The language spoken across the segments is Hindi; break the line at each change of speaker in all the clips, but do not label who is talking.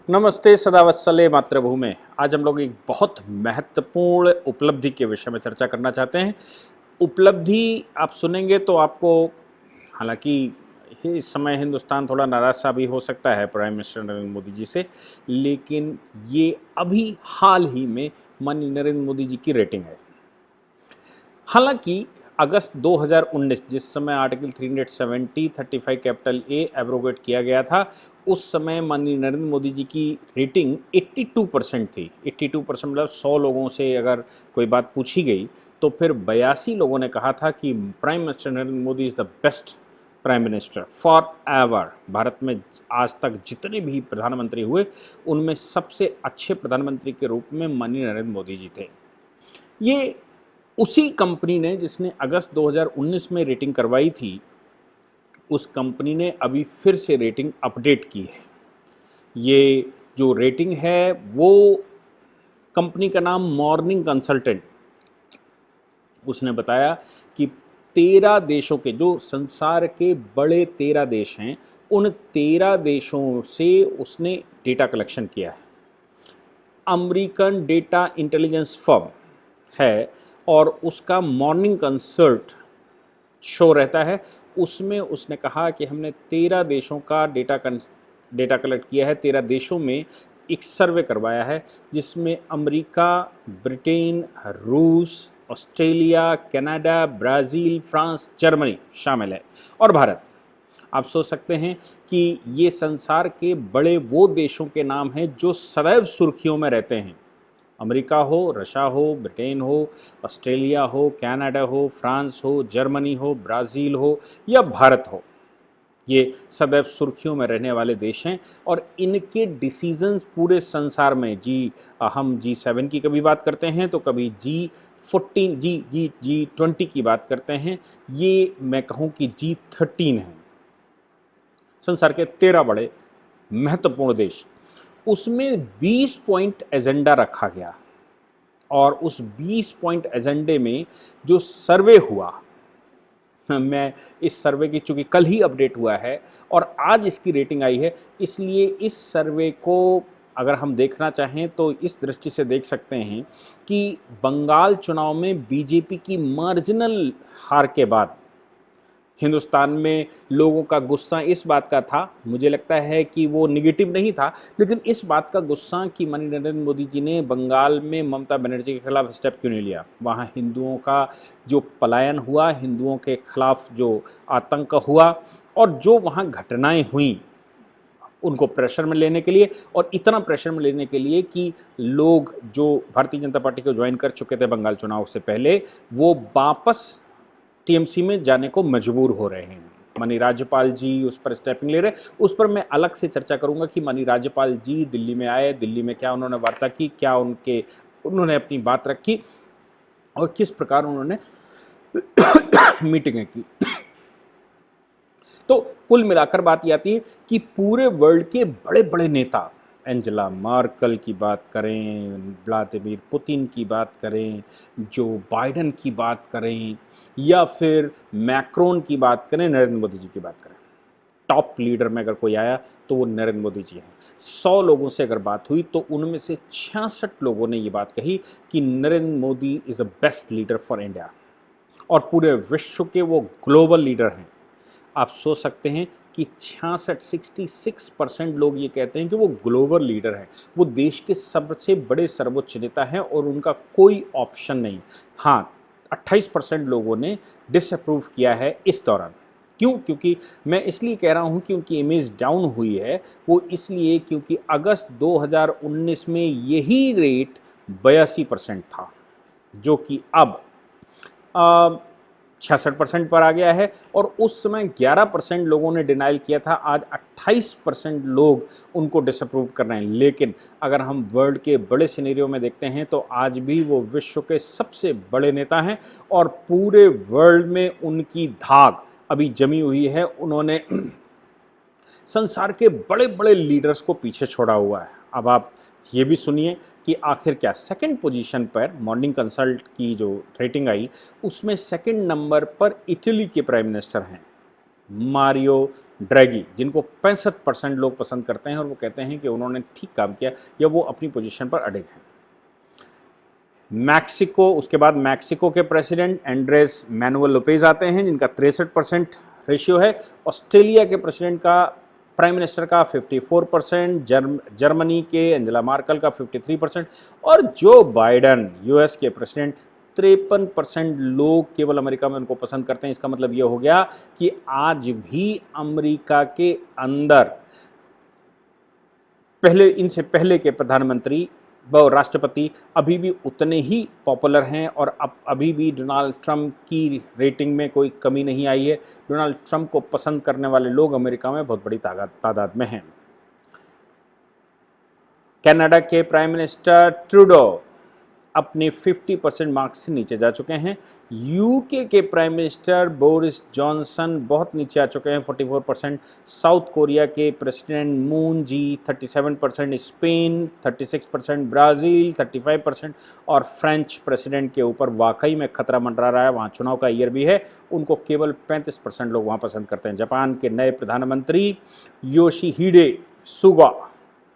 नमस्ते सदावत्सले मातृभूमि। आज हम लोग एक बहुत महत्वपूर्ण उपलब्धि के विषय में चर्चा करना चाहते हैं। उपलब्धि आप सुनेंगे तो आपको, हालांकि इस समय हिंदुस्तान थोड़ा नाराज सा भी हो सकता है प्राइम मिनिस्टर नरेंद्र मोदी जी से, लेकिन ये अभी हाल ही में माननीय नरेंद्र मोदी जी की रेटिंग है। हालांकि अगस्त 2019 जिस समय आर्टिकल 370 35 कैपिटल ए एब्रोगेट किया गया था, उस समय माननीय नरेंद्र मोदी जी की रेटिंग 82% थी। 82% मतलब 100 लोगों से अगर कोई बात पूछी गई तो फिर 82 लोगों ने कहा था कि prime minister Narendra Modi is the best prime minister for ever. Bharat में आज तक जितने भी प्रधानमंत्री हुए उनमें सबसे अच्छे प्रधानमंत्री के रूप में माननीय नरेंद्र मोदी जी थे। ये उसी कंपनी ने जिसने अगस्त 2019 में रेटिंग करवाई थी, उस कंपनी ने अभी फिर से रेटिंग अपडेट की है। ये जो रेटिंग है वो कंपनी का नाम मॉर्निंग कंसल्टेंट, उसने बताया कि 13 देशों के, जो संसार के बड़े 13 देश हैं, उन 13 देशों से उसने डेटा कलेक्शन किया है। अमेरिकन डेटा इंटेलिजेंस फर्म है और उसका मॉर्निंग कंसल्ट शो रहता है। उसमें उसने कहा कि हमने 13 देशों का डेटा कलेक्ट किया है। 13 देशों में एक सर्वे करवाया है जिसमें अमेरिका, ब्रिटेन, रूस, Australia, Canada, Brazil, France, Germany शामिल है और भारत। आप सोच सकते हैं कि ये संसार के बड़े वो देशों के नाम हैं जो सदैव सुर्खियों में रहते हैं। अमेरिका हो, रशिया हो, ब्रिटेन हो, ऑस्ट्रेलिया हो, कनाडा हो, फ्रांस हो, जर्मनी हो, ब्राज़ील हो या भारत हो, ये सदैव सुर्खियों में रहने वाले देश हैं और इनके डिसीजंस पूरे संसार में हम G7 की कभी बात करते हैं तो कभी G14 G20 की बात करते हैं। ये मैं कहूँ कि G13 है। संसार के 13 बड़े महत्वपूर्ण देश, उसमें 20 पॉइंट एजेंडा रखा गया और उस 20 पॉइंट एजेंडे में जो सर्वे हुआ, मैं इस सर्वे की, चूंकि कल ही अपडेट हुआ है और आज इसकी रेटिंग आई है, इसलिए इस सर्वे को अगर हम देखना चाहें तो इस दृष्टि से देख सकते हैं कि बंगाल चुनाव में बीजेपी की मार्जिनल हार के बाद हिंदुस्तान में लोगों का गुस्सा इस बात का था, मुझे लगता है कि वो निगेटिव नहीं था, लेकिन इस बात का गुस्सा कि माननीय नरेंद्र मोदी जी ने बंगाल में ममता बनर्जी के खिलाफ स्टेप क्यों नहीं लिया। वहाँ हिंदुओं का जो पलायन हुआ, हिंदुओं के खिलाफ जो आतंक हुआ और जो वहाँ घटनाएं हुई, उनको प्रेशर में लेने के लिए, और इतना प्रेशर में लेने के लिए कि लोग जो भारतीय जनता पार्टी को ज्वाइन कर चुके थे बंगाल चुनाव से पहले, वो वापस टीएमसी में जाने को मजबूर हो रहे हैं। माननीय राज्यपाल जी उस पर स्टेपिंग ले रहे। उस पर मैं अलग से चर्चा करूंगा कि माननीय राज्यपाल जी दिल्ली में आए, दिल्ली में क्या उन्होंने वार्ता की, क्या उन्होंने अपनी बात रखी और किस प्रकार उन्होंने मीटिंगें की। तो कुल मिलाकर बात ये आती है कि पूरे वर्ल्ड के बड़े बड़े नेता, एंजेला मार्कल की बात करें, व्लादिमीर पुतिन की बात करें, जो बाइडन की बात करें या फिर मैक्रोन की बात करें, नरेंद्र मोदी जी की बात करें, टॉप लीडर में अगर कोई आया तो वो नरेंद्र मोदी जी हैं। 100 लोगों से अगर बात हुई तो उनमें से 66 लोगों ने ये बात कही कि Narendra Modi is the best leader for India और पूरे विश्व के वो ग्लोबल लीडर हैं। आप सोच सकते हैं कि 66% लोग ये कहते हैं कि वो ग्लोबल लीडर हैं, वो देश के सबसे बड़े सर्वोच्च नेता हैं और उनका कोई ऑप्शन नहीं। हाँ, 28% लोगों ने डिसअप्रूव किया है इस दौरान। क्यों? क्योंकि मैं इसलिए कह रहा हूँ कि उनकी इमेज डाउन हुई है, वो इसलिए क्योंकि अगस्त 2019 में यही रेट 82% था, जो कि अब 66% पर आ गया है और उस समय 11% लोगों ने डिनाइल किया था। आज 28% लोग उनको डिसअप्रूव कर रहे हैं। लेकिन अगर हम वर्ल्ड के बड़े सिनेरियो में देखते हैं तो आज भी वो विश्व के सबसे बड़े नेता हैं और पूरे वर्ल्ड में उनकी धाक अभी जमी हुई है। उन्होंने संसार के बड़े बड़े लीडर्स को पीछे छोड़ा हुआ है। अब आप ये भी सुनिए कि आखिर क्या सेकंड पोजीशन पर मॉर्निंग कंसल्ट की जो रेटिंग आई, उसमें सेकंड नंबर पर इटली के प्राइम मिनिस्टर हैं। मारियो ड्रैगी, जिनको 65% लोग पसंद करते हैं और वो कहते हैं कि उन्होंने ठीक काम किया या वो अपनी पोजीशन पर अड़िग हैं। मैक्सिको, उसके बाद मैक्सिको के प्रेसिडेंट एंड्रेस मैनुअल लोपेज आते हैं जिनका 63% रेशियो है। ऑस्ट्रेलिया के प्रेसिडेंट का, प्राइम मिनिस्टर का 54%, जर्मनी के एंजेला मार्कल का 53% और जो बाइडन यूएस के प्रेसिडेंट 53% लोग केवल अमेरिका में उनको पसंद करते हैं। इसका मतलब ये हो गया कि आज भी अमेरिका के अंदर इनसे पहले के प्रधानमंत्री व राष्ट्रपति अभी भी उतने ही पॉपुलर हैं और अब अभी भी डोनाल्ड ट्रंप की रेटिंग में कोई कमी नहीं आई है। डोनाल्ड ट्रंप को पसंद करने वाले लोग अमेरिका में बहुत बड़ी तादाद में हैं। कनाडा के प्राइम मिनिस्टर ट्रूडो अपने 50% मार्क्स से नीचे जा चुके हैं। यूके के प्राइम मिनिस्टर बोरिस जॉनसन बहुत नीचे आ चुके हैं, 44%। साउथ कोरिया के प्रेसिडेंट मून जी 37%, स्पेन 36%, ब्राज़ील 35% और फ्रेंच प्रेसिडेंट के ऊपर वाकई में खतरा मंडरा रहा है, वहाँ चुनाव का ईयर भी है, उनको केवल 35% लोग वहाँ पसंद करते हैं। जापान के नए प्रधानमंत्री योशिहिडे सुगा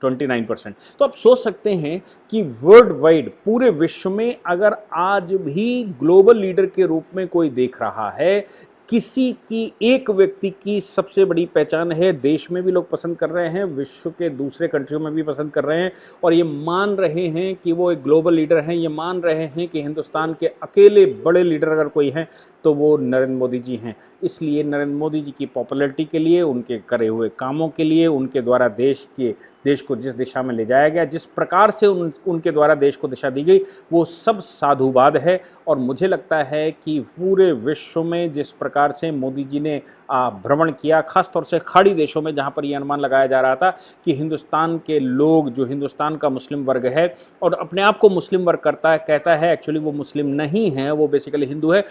29%। तो आप सोच सकते हैं कि वर्ल्ड वाइड, पूरे विश्व में अगर आज भी ग्लोबल लीडर के रूप में कोई देख रहा है, किसी की एक व्यक्ति की सबसे बड़ी पहचान है, देश में भी लोग पसंद कर रहे हैं, विश्व के दूसरे कंट्रियों में भी पसंद कर रहे हैं और ये मान रहे हैं कि वो एक ग्लोबल लीडर हैं। ये मान रहे हैं कि हिंदुस्तान के अकेले बड़े लीडर अगर कोई हैं तो वो नरेंद्र मोदी जी हैं। इसलिए नरेंद्र मोदी जी की पॉपुलैरिटी के लिए, उनके करे हुए कामों के लिए, उनके द्वारा देश को जिस दिशा में ले जाया गया, जिस प्रकार से उनके द्वारा देश को दिशा दी गई, वो सब साधुवाद है। और मुझे लगता है कि पूरे विश्व में जिस प्रकार से मोदी जी ने भ्रमण किया, खासतौर से खाड़ी देशों में जहाँ पर ये अनुमान लगाया जा रहा था कि हिंदुस्तान के लोग, जो हिंदुस्तान का मुस्लिम वर्ग है और अपने आप को मुस्लिम वर्ग कहता है, एक्चुअली वो मुस्लिम नहीं है, वो बेसिकली हिंदू है,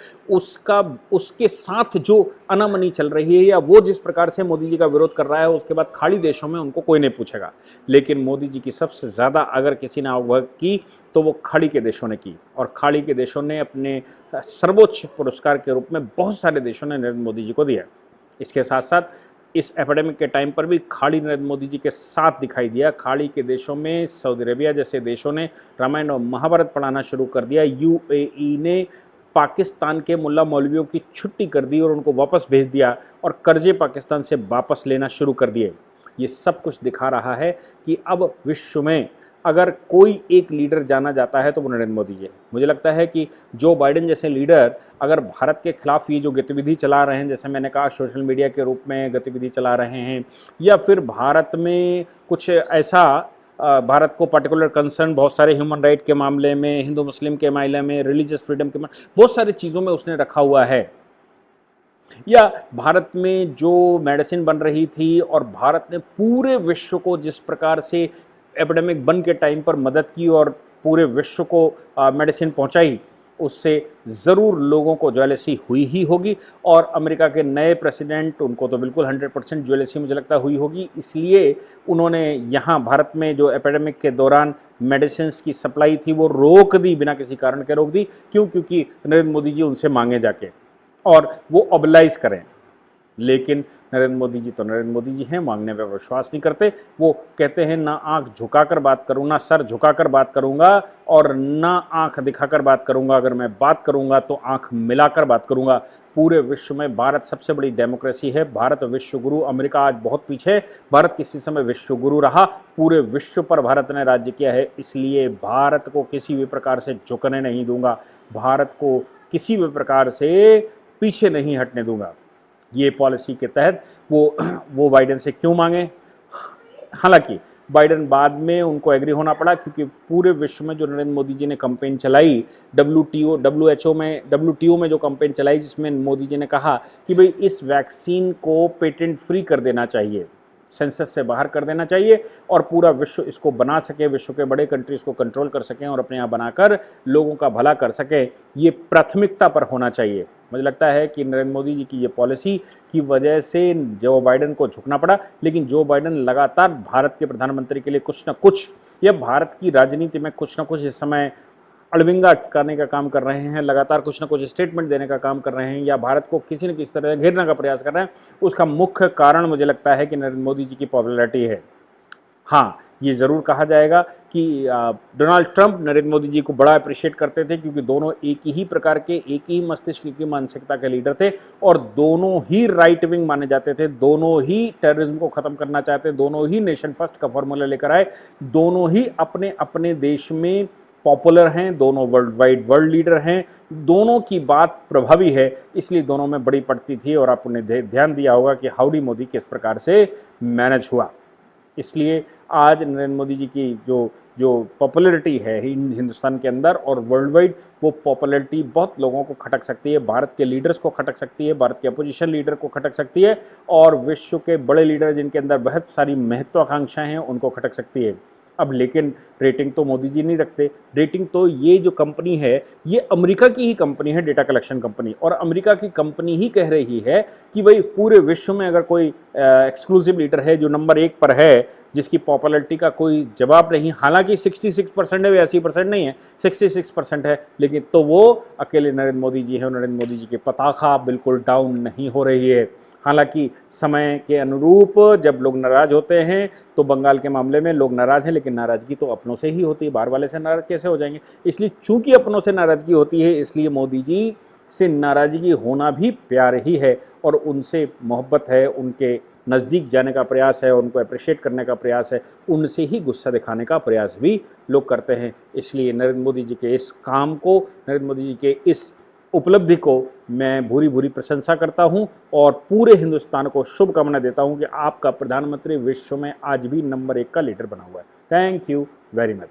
उसके साथ जो अनामनी चल रही है या वो जिस प्रकार से मोदी जी का विरोध कर रहा है, उसके बाद खाड़ी देशों में उनको कोई नहीं पूछेगा। लेकिन मोदी जी की सबसे ज़्यादा अगर किसी ने आवभगत की तो वो खाड़ी के देशों ने की और खाड़ी के देशों ने अपने सर्वोच्च पुरस्कार के रूप में बहुत सारे देशों ने नरेंद्र मोदी जी को दिया। इसके साथ साथ इस एपिडेमिक के टाइम पर भी खाड़ी नरेंद्र मोदी जी के साथ दिखाई दिया। खाड़ी के देशों में सऊदी अरेबिया जैसे देशों ने रामायण और महाभारत पढ़ाना शुरू कर दिया। यूएई ने पाकिस्तान के मुल्ला मौलवियों की छुट्टी कर दी और उनको वापस भेज दिया और कर्जे पाकिस्तान से वापस लेना शुरू कर दिए। ये सब कुछ दिखा रहा है कि अब विश्व में अगर कोई एक लीडर जाना जाता है तो वो नरेंद्र मोदी जी है। मुझे लगता है कि जो बाइडेन जैसे लीडर अगर भारत के खिलाफ ये जो गतिविधि चला रहे हैं, जैसे मैंने कहा सोशल मीडिया के रूप में गतिविधि चला रहे हैं, या फिर भारत में कुछ ऐसा भारत को पर्टिकुलर कंसर्न बहुत सारे ह्यूमन राइट के मामले में, हिंदू मुस्लिम के मामले में, रिलीजियस फ्रीडम के मामले, बहुत सारी चीज़ों में उसने रखा हुआ है, या भारत में जो मेडिसिन बन रही थी और भारत ने पूरे विश्व को जिस प्रकार से एपिडेमिक बन के टाइम पर मदद की और पूरे विश्व को मेडिसिन पहुंचाई, उससे ज़रूर लोगों को ज्वेलसी हुई ही होगी। और अमेरिका के नए प्रेसिडेंट, उनको तो बिल्कुल 100% ज्वेलसी मुझे लगता हुई होगी। इसलिए उन्होंने यहाँ भारत में जो एपिडेमिक के दौरान मेडिसिन की सप्लाई थी वो रोक दी, बिना किसी कारण के रोक दी। क्यों? क्योंकि नरेंद्र मोदी जी उनसे मांगे जाके और वो ऑबलाइज करें। लेकिन नरेंद्र मोदी जी तो नरेंद्र मोदी जी हैं, मांगने पर विश्वास नहीं करते। वो कहते हैं ना आंख झुकाकर बात करूँ, ना सर झुकाकर बात करूँगा और ना आंख दिखाकर बात करूँगा। अगर मैं बात करूँगा तो आंख मिलाकर बात करूँगा। पूरे विश्व में भारत सबसे बड़ी डेमोक्रेसी है, भारत विश्व गुरु। अमेरिका आज बहुत पीछे है, भारत किसी समय विश्व गुरु रहा, पूरे विश्व पर भारत ने राज्य किया है। इसलिए भारत को किसी भी प्रकार से झुकने नहीं दूंगा, भारत को किसी भी प्रकार से पीछे नहीं हटने दूंगा। ये पॉलिसी के तहत वो बाइडेन से क्यों मांगे? हालांकि बाइडेन बाद में उनको एग्री होना पड़ा, क्योंकि पूरे विश्व में जो नरेंद्र मोदी जी ने कैंपेन चलाई, डब्ल्यूटीओ में जो कैंपेन चलाई, जिसमें मोदी जी ने कहा कि भाई इस वैक्सीन को पेटेंट फ्री कर देना चाहिए, सेंसस से बाहर कर देना चाहिए और पूरा विश्व इसको बना सके, विश्व के बड़े कंट्रीज को कंट्रोल कर सकें और अपने यहाँ बनाकर लोगों का भला कर सकें, ये प्राथमिकता पर होना चाहिए। मुझे लगता है कि नरेंद्र मोदी जी की ये पॉलिसी की वजह से जो बाइडेन को झुकना पड़ा। लेकिन जो बाइडेन लगातार भारत के प्रधानमंत्री के लिए कुछ ना कुछ, या भारत की राजनीति में कुछ ना कुछ इस समय अड़बिंगा अटकाने का काम कर रहे हैं, लगातार कुछ ना कुछ स्टेटमेंट देने का काम कर रहे हैं या भारत को किसी न किसी तरह घेरने का प्रयास कर रहे हैं, उसका मुख्य कारण मुझे लगता है कि नरेंद्र मोदी जी की पॉपुलैरिटी है। हाँ, ये ज़रूर कहा जाएगा कि डोनाल्ड ट्रंप नरेंद्र मोदी जी को बड़ा अप्रिशिएट करते थे, क्योंकि दोनों एक ही प्रकार के, एक ही मस्तिष्क की मानसिकता के लीडर थे और दोनों ही राइट विंग माने जाते थे, दोनों ही टेररिज्म को ख़त्म करना चाहते, दोनों ही नेशन फर्स्ट का फॉर्मूला लेकर आए, दोनों ही अपने अपने देश में पॉपुलर हैं, दोनों वर्ल्ड लीडर हैं, दोनों की बात प्रभावी है, इसलिए दोनों में बड़ी पड़ती थी। और आपने ध्यान दिया होगा कि हाउडी मोदी किस प्रकार से मैनेज हुआ। इसलिए आज नरेंद्र मोदी जी की जो पॉपुलैरिटी है हिंदुस्तान के अंदर और वर्ल्ड वाइड, वो पॉपुलैरिटी बहुत लोगों को खटक सकती है, भारत के लीडर्स को खटक सकती है, भारत के अपोजिशन लीडर को खटक सकती है और विश्व के बड़े लीडर जिनके अंदर बहुत सारी महत्वाकांक्षाएं हैं उनको खटक सकती है। अब लेकिन रेटिंग तो मोदी जी नहीं रखते, रेटिंग तो ये जो कंपनी है ये अमेरिका की ही कंपनी है, डेटा कलेक्शन कंपनी, और अमेरिका की कंपनी ही कह रही है कि भाई पूरे विश्व में अगर कोई एक्सक्लूसिव लीडर है जो नंबर 1 पर है, जिसकी पॉपुलैरिटी का कोई जवाब नहीं, हालांकि 66% है, वे 80% नहीं है, 66% है, लेकिन तो वो अकेले नरेंद्र मोदी जी हैं और नरेंद्र मोदी जी की पताखा बिल्कुल डाउन नहीं हो रही है। हालांकि समय के अनुरूप जब लोग नाराज होते हैं तो बंगाल के मामले में लोग नाराज हैं, लेकिन नाराज़गी तो अपनों से ही होती है, बाहर वाले से नाराज़ कैसे हो जाएंगे। इसलिए चूंकि अपनों से नाराज़गी होती है, इसलिए मोदी जी से नाराज़गी होना भी प्यार ही है और उनसे मोहब्बत है, उनके नज़दीक जाने का प्रयास है, उनको अप्रिशिएट करने का प्रयास है, उनसे ही गुस्सा दिखाने का प्रयास भी लोग करते हैं। इसलिए नरेंद्र मोदी जी के इस काम को, नरेंद्र मोदी जी के इस उपलब्धि को मैं भूरी भूरी प्रशंसा करता हूं और पूरे हिंदुस्तान को शुभकामना देता हूं कि आपका प्रधानमंत्री विश्व में आज भी नंबर 1 का लीडर बना हुआ है। Thank you very much.